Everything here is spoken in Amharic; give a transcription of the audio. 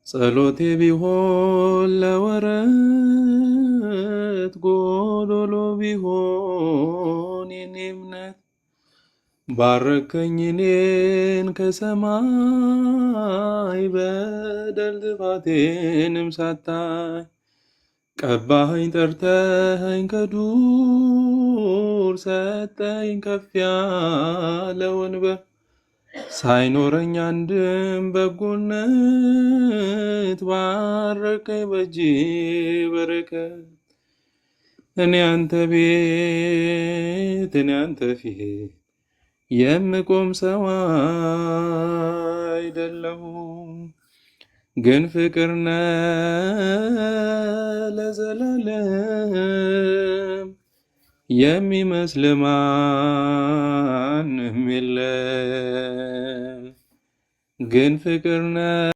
ጸሎቴ ቢሆን ለወረት ጎዶሎ ቢሆን የኔ እምነት ባረከኝ እኔን ከሰማይ በደል ጥፋቴንም ሳታይ ቀባኸኝ ጠርተኸኝ ከዱር ሰጠኝ ከፍ ያለ ወንበር ሳይኖረኝ አንድም በጎነት ባረከኝ በእጅ በረከት። እኔ አንተ ቤት እኔ አንተ ፊት የምቆም ሰው አይደለሁም፣ ግን ፍቅር ነህ ለዘላለም የሚመስል ማንም የለም፣ ግን ፍቅር ነህ